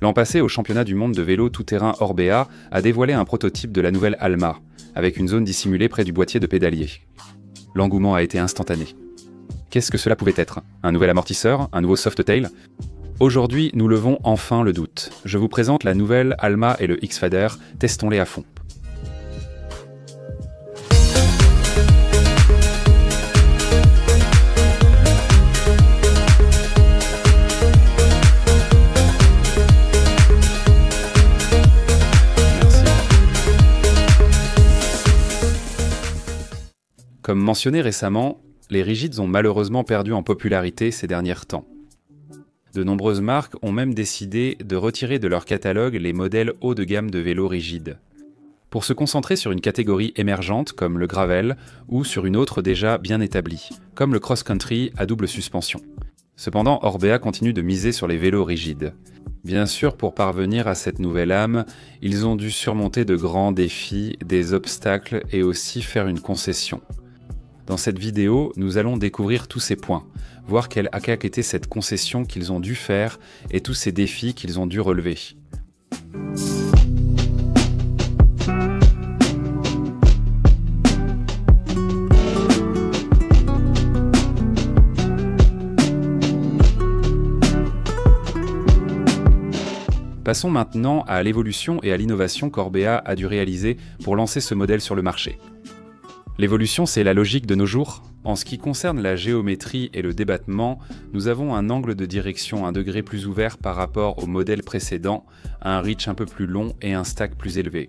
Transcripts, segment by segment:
L'an passé, au championnat du monde de vélo tout-terrain Orbea a dévoilé un prototype de la nouvelle Alma, avec une zone dissimulée près du boîtier de pédalier. L'engouement a été instantané. Qu'est-ce que cela pouvait être? Un nouvel amortisseur? Un nouveau Softail? Aujourd'hui, nous levons enfin le doute. Je vous présente la nouvelle Alma et le X-Fader, testons-les à fond. Comme mentionné récemment, les rigides ont malheureusement perdu en popularité ces derniers temps. De nombreuses marques ont même décidé de retirer de leur catalogue les modèles haut de gamme de vélos rigides, pour se concentrer sur une catégorie émergente comme le gravel ou sur une autre déjà bien établie, comme le cross-country à double suspension. Cependant, Orbea continue de miser sur les vélos rigides. Bien sûr, pour parvenir à cette nouvelle âme, ils ont dû surmonter de grands défis, des obstacles et aussi faire une concession. Dans cette vidéo, nous allons découvrir tous ces points, voir quelle a été cette concession qu'ils ont dû faire et tous ces défis qu'ils ont dû relever. Passons maintenant à l'évolution et à l'innovation qu'Orbea a dû réaliser pour lancer ce modèle sur le marché. L'évolution, c'est la logique de nos jours. En ce qui concerne la géométrie et le débattement, nous avons un angle de direction 1 degré plus ouvert par rapport au modèle précédent, un reach un peu plus long et un stack plus élevé.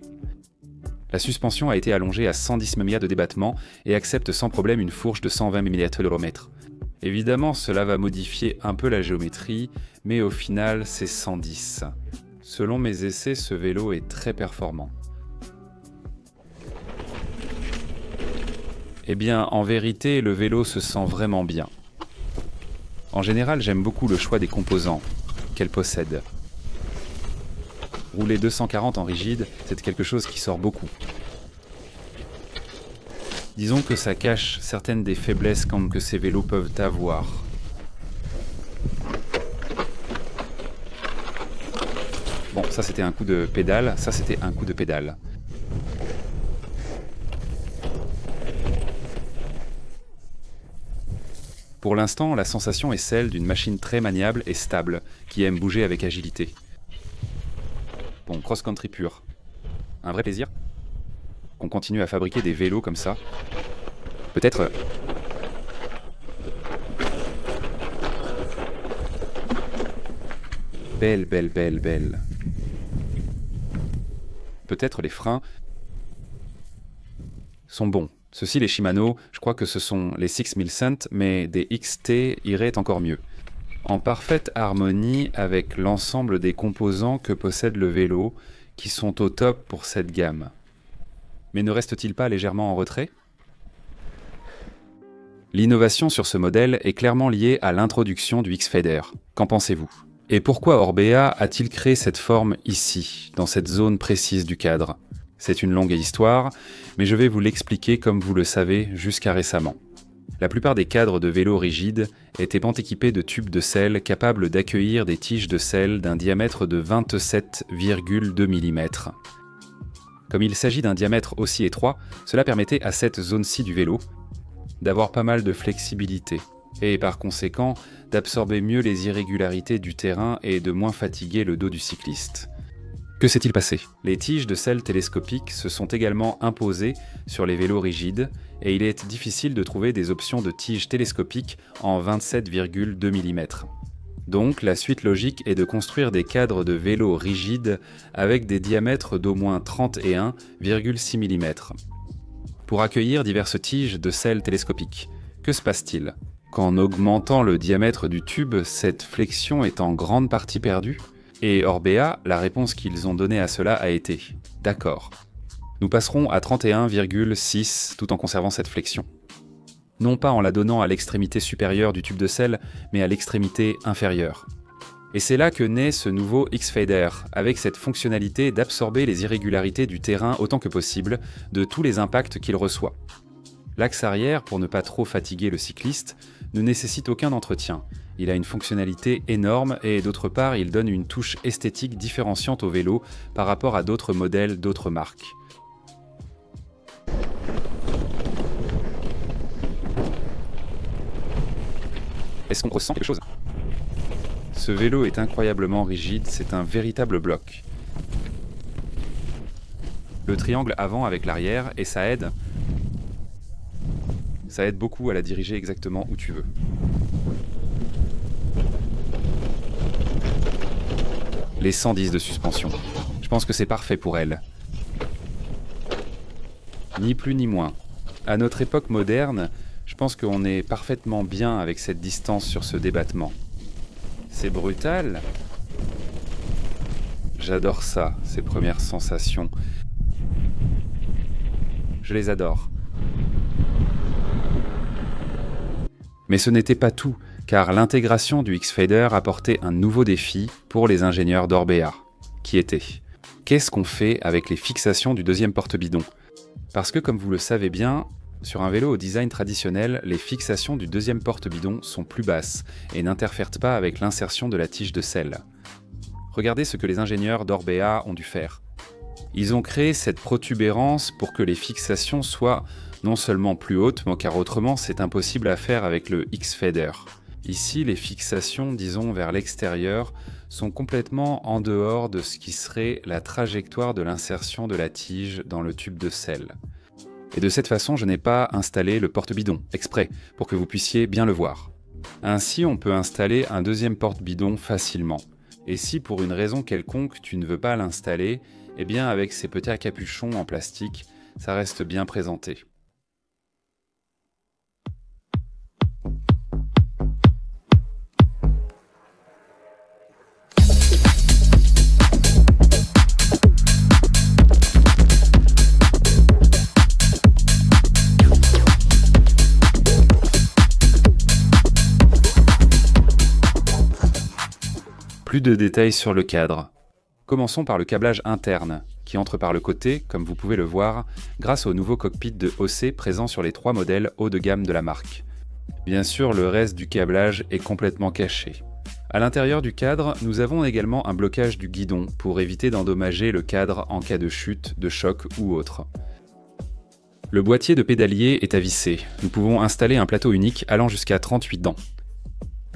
La suspension a été allongée à 110 mm de débattement et accepte sans problème une fourche de 120 mm l'euromètre. Évidemment, cela va modifier un peu la géométrie, mais au final, c'est 110. Selon mes essais, ce vélo est très performant. Eh bien, en vérité, le vélo se sent vraiment bien. En général, j'aime beaucoup le choix des composants qu'elle possède. Rouler 240 en rigide, c'est quelque chose qui sort beaucoup. Disons que ça cache certaines des faiblesses que ces vélos peuvent avoir. Bon, ça c'était un coup de pédale, ça c'était un coup de pédale. Pour l'instant, la sensation est celle d'une machine très maniable et stable, qui aime bouger avec agilité. Bon, cross-country pur. Un vrai plaisir qu'on continue à fabriquer des vélos comme ça. Peut-être... Belle. Peut-être les freins sont bons. Ceux-ci, les Shimano, je crois que ce sont les 6000 Cent, mais des XT iraient encore mieux. En parfaite harmonie avec l'ensemble des composants que possède le vélo, qui sont au top pour cette gamme. Mais ne reste-t-il pas légèrement en retrait? L'innovation sur ce modèle est clairement liée à l'introduction du X-Fader. Qu'en pensez-vous? Et pourquoi Orbea a-t-il créé cette forme ici, dans cette zone précise du cadre? C'est une longue histoire, mais je vais vous l'expliquer comme vous le savez jusqu'à récemment. La plupart des cadres de vélos rigides étaient équipés de tubes de selle capables d'accueillir des tiges de selle d'un diamètre de 27,2 mm. Comme il s'agit d'un diamètre aussi étroit, cela permettait à cette zone-ci du vélo d'avoir pas mal de flexibilité et par conséquent d'absorber mieux les irrégularités du terrain et de moins fatiguer le dos du cycliste. Que s'est-il passé? Les tiges de selle télescopiques se sont également imposées sur les vélos rigides et il est difficile de trouver des options de tiges télescopiques en 27,2 mm. Donc la suite logique est de construire des cadres de vélos rigides avec des diamètres d'au moins 31,6 mm pour accueillir diverses tiges de selle télescopiques. Que se passe-t-il? Qu'en augmentant le diamètre du tube, cette flexion est en grande partie perdue? Et Orbea, la réponse qu'ils ont donnée à cela a été « D'accord. Nous passerons à 31,6 tout en conservant cette flexion. » Non pas en la donnant à l'extrémité supérieure du tube de selle, mais à l'extrémité inférieure. Et c'est là que naît ce nouveau X-Fader, avec cette fonctionnalité d'absorber les irrégularités du terrain autant que possible, de tous les impacts qu'il reçoit. L'axe arrière, pour ne pas trop fatiguer le cycliste, ne nécessite aucun entretien. Il a une fonctionnalité énorme et d'autre part, il donne une touche esthétique différenciante au vélo par rapport à d'autres modèles d'autres marques. Est-ce qu'on ressent quelque chose? Ce vélo est incroyablement rigide, c'est un véritable bloc. Le triangle avant avec l'arrière et ça aide beaucoup à la diriger exactement où tu veux. Les 110 de suspension. Je pense que c'est parfait pour elle. Ni plus ni moins. À notre époque moderne, je pense qu'on est parfaitement bien avec cette distance sur ce débattement. C'est brutal. J'adore ça, ces premières sensations. Je les adore. Mais ce n'était pas tout, car l'intégration du X-Fader apportait un nouveau défi pour les ingénieurs d'Orbea, qui était: qu'est-ce qu'on fait avec les fixations du deuxième porte-bidon? Parce que, comme vous le savez bien, sur un vélo au design traditionnel, les fixations du deuxième porte-bidon sont plus basses et n'interfèrent pas avec l'insertion de la tige de selle. Regardez ce que les ingénieurs d'Orbea ont dû faire. Ils ont créé cette protubérance pour que les fixations soient non seulement plus hautes, mais car autrement c'est impossible à faire avec le X-Fader. Ici, les fixations, disons vers l'extérieur, sont complètement en dehors de ce qui serait la trajectoire de l'insertion de la tige dans le tube de selle. Et de cette façon, je n'ai pas installé le porte-bidon, exprès, pour que vous puissiez bien le voir. Ainsi, on peut installer un deuxième porte-bidon facilement. Et si pour une raison quelconque tu ne veux pas l'installer, eh bien avec ces petits capuchons en plastique, ça reste bien présenté. Plus de détails sur le cadre. Commençons par le câblage interne, qui entre par le côté, comme vous pouvez le voir, grâce au nouveau cockpit de OC présent sur les 3 modèles haut de gamme de la marque. Bien sûr, le reste du câblage est complètement caché. À l'intérieur du cadre, nous avons également un blocage du guidon pour éviter d'endommager le cadre en cas de chute, de choc ou autre. Le boîtier de pédalier est à visser. Nous pouvons installer un plateau unique allant jusqu'à 38 dents.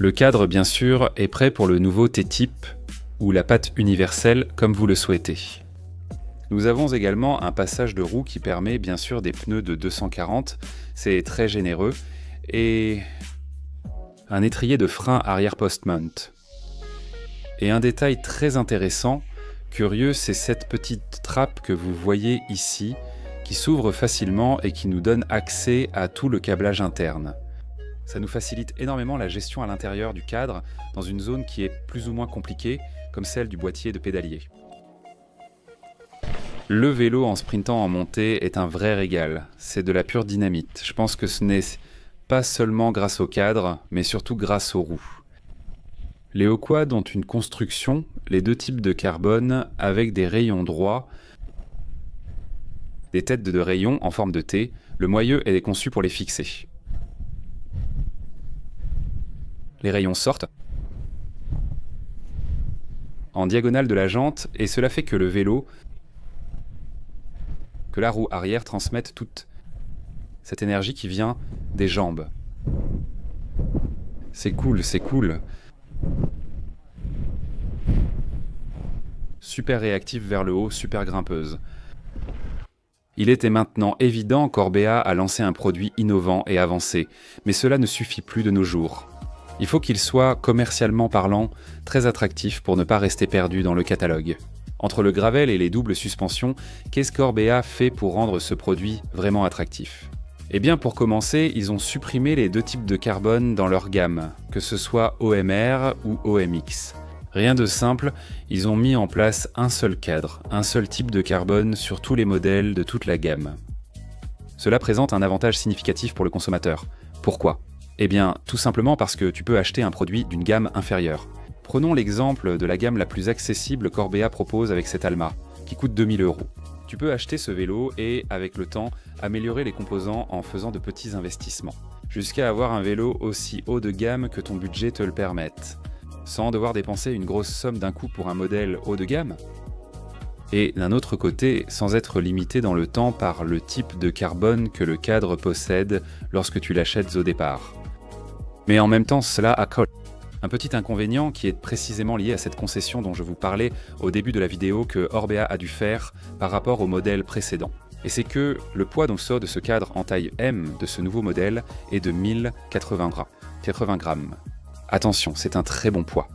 Le cadre, bien sûr, est prêt pour le nouveau T-type, ou la patte universelle comme vous le souhaitez. Nous avons également un passage de roue qui permet bien sûr des pneus de 240, c'est très généreux, et un étrier de frein arrière post-mount. Et un détail très intéressant, curieux, c'est cette petite trappe que vous voyez ici, qui s'ouvre facilement et qui nous donne accès à tout le câblage interne. Ça nous facilite énormément la gestion à l'intérieur du cadre, dans une zone qui est plus ou moins compliquée, comme celle du boîtier de pédalier. Le vélo en sprintant en montée est un vrai régal, c'est de la pure dynamite. Je pense que ce n'est pas seulement grâce au cadre, mais surtout grâce aux roues. Les hauts quads ont une construction, les 2 types de carbone, avec des rayons droits, des têtes de rayons en forme de T. Le moyeu est conçu pour les fixer. Les rayons sortent en diagonale de la jante et cela fait que le vélo, que la roue arrière transmette toute cette énergie qui vient des jambes. C'est cool, c'est cool. Super réactive vers le haut, super grimpeuse. Il était maintenant évident qu'Orbea a lancé un produit innovant et avancé, mais cela ne suffit plus de nos jours. Il faut qu'il soit, commercialement parlant, très attractif pour ne pas rester perdu dans le catalogue. Entre le gravel et les doubles suspensions, qu'est-ce qu'Orbea fait pour rendre ce produit vraiment attractif? Eh bien pour commencer, ils ont supprimé les 2 types de carbone dans leur gamme, que ce soit OMR ou OMX. Rien de simple, ils ont mis en place un seul cadre, un seul type de carbone sur tous les modèles de toute la gamme. Cela présente un avantage significatif pour le consommateur. Pourquoi ? Eh bien, tout simplement parce que tu peux acheter un produit d'une gamme inférieure. Prenons l'exemple de la gamme la plus accessible qu'Orbea propose avec cette Alma, qui coûte 2000 €. Tu peux acheter ce vélo et, avec le temps, améliorer les composants en faisant de petits investissements. jusqu'à avoir un vélo aussi haut de gamme que ton budget te le permette, sans devoir dépenser une grosse somme d'un coup pour un modèle haut de gamme. Et d'un autre côté, sans être limité dans le temps par le type de carbone que le cadre possède lorsque tu l'achètes au départ. Mais en même temps, cela a un petit inconvénient qui est précisément lié à cette concession dont je vous parlais au début de la vidéo que Orbea a dû faire par rapport au modèle précédent. Et c'est que le poids de ce cadre en taille M de ce nouveau modèle est de 1080 grammes. Attention, c'est un très bon poids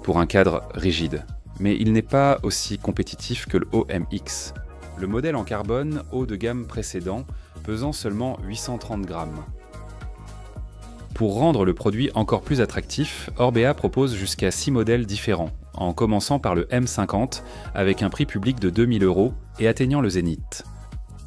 pour un cadre rigide. Mais il n'est pas aussi compétitif que le OMX. Le modèle en carbone haut de gamme précédent, pesant seulement 830 grammes. Pour rendre le produit encore plus attractif, Orbea propose jusqu'à 6 modèles différents, en commençant par le M50 avec un prix public de 2000 € et atteignant le zénith.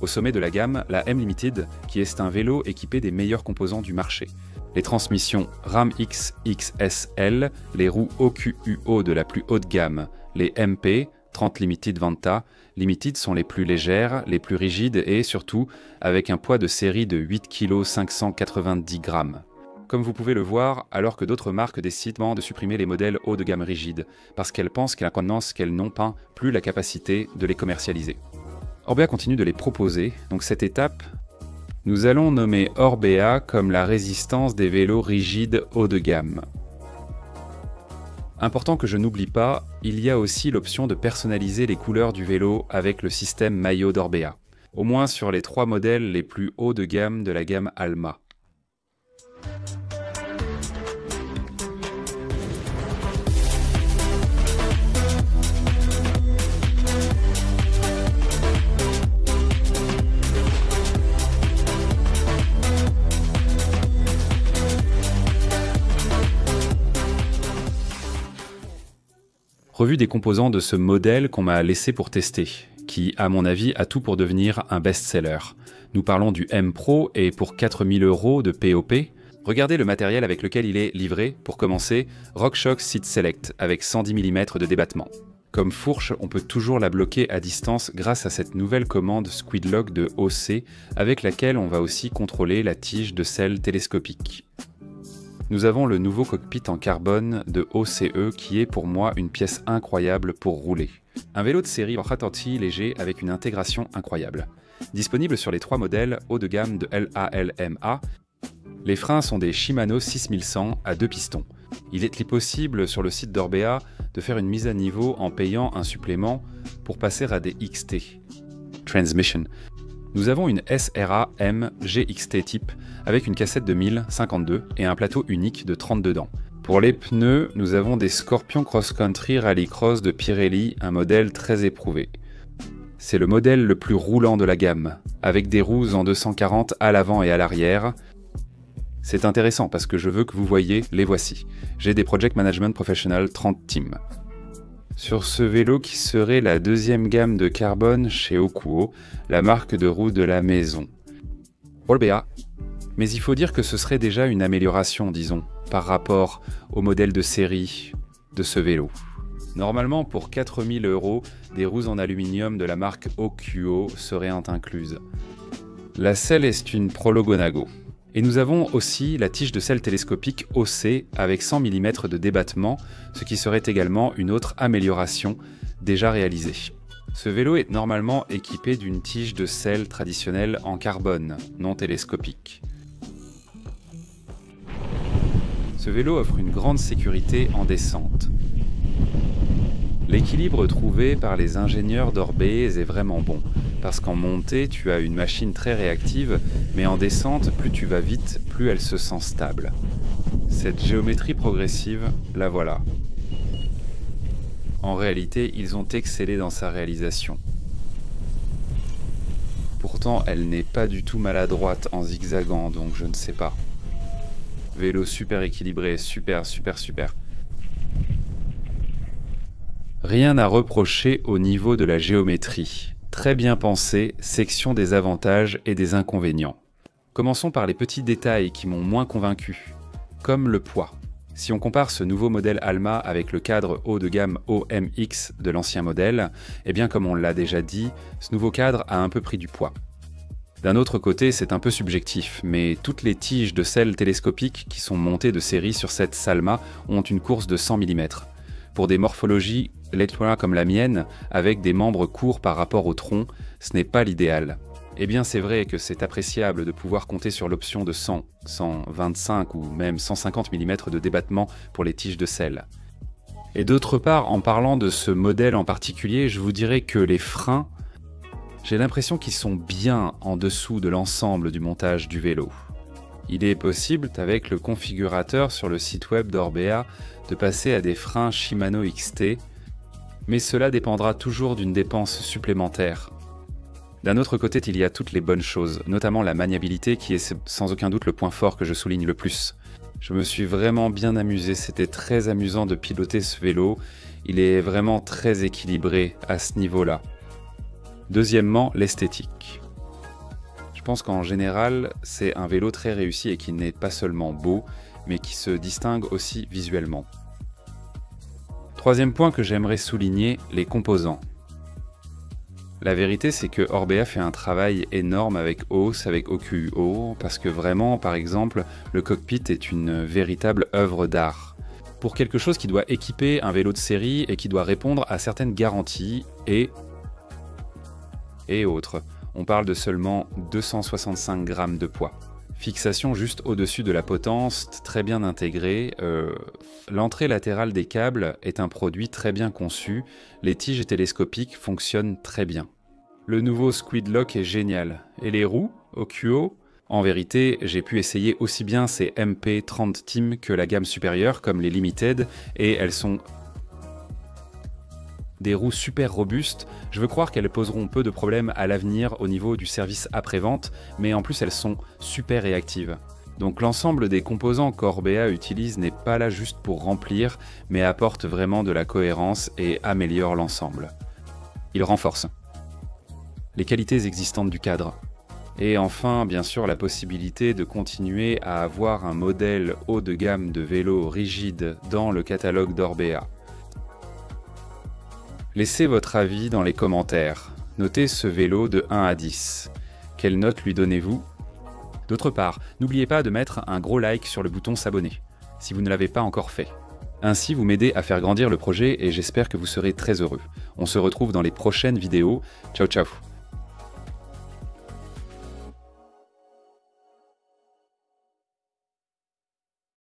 Au sommet de la gamme, la M Limited, qui est un vélo équipé des meilleurs composants du marché. Les transmissions RAM-X XSL, les roues OQUO de la plus haute gamme, les MP, 30 Limited Vanta, Limited sont les plus légères, les plus rigides et surtout avec un poids de série de 8 kg 590 grammes. Comme vous pouvez le voir, alors que d'autres marques décident de supprimer les modèles haut de gamme rigides, parce qu'elles pensent qu'elles n'ont pas plus la capacité de les commercialiser. Orbea continue de les proposer, donc cette étape, nous allons nommer Orbea comme la résistance des vélos rigides haut de gamme. Important que je n'oublie pas, il y a aussi l'option de personnaliser les couleurs du vélo avec le système maillot d'Orbea, au moins sur les 3 modèles les plus hauts de gamme de la gamme Alma. Revue des composants de ce modèle qu'on m'a laissé pour tester, qui, à mon avis, a tout pour devenir un best-seller. Nous parlons du M Pro et pour 4000 € de POP, regardez le matériel avec lequel il est livré. Pour commencer, RockShox Seat Select avec 110 mm de débattement. Comme fourche, on peut toujours la bloquer à distance grâce à cette nouvelle commande Squidlock de OC avec laquelle on va aussi contrôler la tige de selle télescopique. Nous avons le nouveau cockpit en carbone de OCE qui est pour moi une pièce incroyable pour rouler. Un vélo de série Rattanti léger avec une intégration incroyable. Disponible sur les 3 modèles haut de gamme de LALMA, les freins sont des Shimano 6100 à 2 pistons. Il est possible sur le site d'Orbea de faire une mise à niveau en payant un supplément pour passer à des XT. Transmission. Nous avons une SRA M GXT type avec une cassette de 1052 et un plateau unique de 32 dents. Pour les pneus, nous avons des Scorpion Cross Country Rallycross de Pirelli, un modèle très éprouvé. C'est le modèle le plus roulant de la gamme, avec des roues en 240 à l'avant et à l'arrière. C'est intéressant parce que je veux que vous voyez, les voici. J'ai des Project Management Professional 30 Team. Sur ce vélo qui serait la 2e gamme de carbone chez OQUO, la marque de roues de la maison. Orbea. Mais il faut dire que ce serait déjà une amélioration, disons, par rapport au modèle de série de ce vélo. Normalement, pour 4000 €, des roues en aluminium de la marque OQUO seraient incluses. La selle est une Prologonago. Et nous avons aussi la tige de selle télescopique OC avec 100 mm de débattement, ce qui serait également une autre amélioration déjà réalisée. Ce vélo est normalement équipé d'une tige de selle traditionnelle en carbone, non télescopique. Ce vélo offre une grande sécurité en descente. L'équilibre trouvé par les ingénieurs d'Orbea est vraiment bon, parce qu'en montée, tu as une machine très réactive, mais en descente, plus tu vas vite, plus elle se sent stable. Cette géométrie progressive, la voilà. En réalité, ils ont excellé dans sa réalisation. Pourtant, elle n'est pas du tout maladroite en zigzagant, donc je ne sais pas. Vélo super équilibré, super. Rien à reprocher au niveau de la géométrie. Très bien pensé, section des avantages et des inconvénients. Commençons par les petits détails qui m'ont moins convaincu, comme le poids. Si on compare ce nouveau modèle Alma avec le cadre haut de gamme OMX de l'ancien modèle, eh bien comme on l'a déjà dit, ce nouveau cadre a un peu pris du poids. D'un autre côté, c'est un peu subjectif, mais toutes les tiges de selle télescopiques qui sont montées de série sur cette Salma ont une course de 100 mm. Pour des morphologies laitois comme la mienne, avec des membres courts par rapport au tronc, ce n'est pas l'idéal. Eh bien c'est vrai que c'est appréciable de pouvoir compter sur l'option de 100, 125 ou même 150 mm de débattement pour les tiges de selle. Et d'autre part, en parlant de ce modèle en particulier, je vous dirais que les freins, j'ai l'impression qu'ils sont bien en dessous de l'ensemble du montage du vélo. Il est possible, avec le configurateur sur le site web d'Orbea, de passer à des freins Shimano XT, mais cela dépendra toujours d'une dépense supplémentaire. D'un autre côté, il y a toutes les bonnes choses, notamment la maniabilité qui est sans aucun doute le point fort que je souligne le plus. Je me suis vraiment bien amusé, c'était très amusant de piloter ce vélo, il est vraiment très équilibré à ce niveau-là. Deuxièmement, l'esthétique. Je pense qu'en général, c'est un vélo très réussi et qui n'est pas seulement beau, mais qui se distingue aussi visuellement. Troisième point que j'aimerais souligner, les composants. La vérité, c'est que Orbea fait un travail énorme avec OS, avec OQO, parce que vraiment, par exemple, le cockpit est une véritable œuvre d'art. Pour quelque chose qui doit équiper un vélo de série et qui doit répondre à certaines garanties et autres. On parle de seulement 265 grammes de poids. Fixation juste au-dessus de la potence, très bien intégrée. L'entrée latérale des câbles est un produit très bien conçu. Les tiges télescopiques fonctionnent très bien. Le nouveau Squid Lock est génial. Et les roues, OQO, en vérité, j'ai pu essayer aussi bien ces MP30 Team que la gamme supérieure, comme les Limited, et elles sont des roues super robustes. Je veux croire qu'elles poseront peu de problèmes à l'avenir au niveau du service après-vente, mais en plus elles sont super réactives. Donc l'ensemble des composants qu'Orbea utilise n'est pas là juste pour remplir, mais apporte vraiment de la cohérence et améliore l'ensemble. Il renforce les qualités existantes du cadre. Et enfin, bien sûr, la possibilité de continuer à avoir un modèle haut de gamme de vélo rigide dans le catalogue d'Orbea. Laissez votre avis dans les commentaires. Notez ce vélo de 1 à 10. Quelle note lui donnez-vous ? D'autre part, n'oubliez pas de mettre un gros like sur le bouton s'abonner, si vous ne l'avez pas encore fait. Ainsi, vous m'aidez à faire grandir le projet et j'espère que vous serez très heureux. On se retrouve dans les prochaines vidéos. Ciao ciao.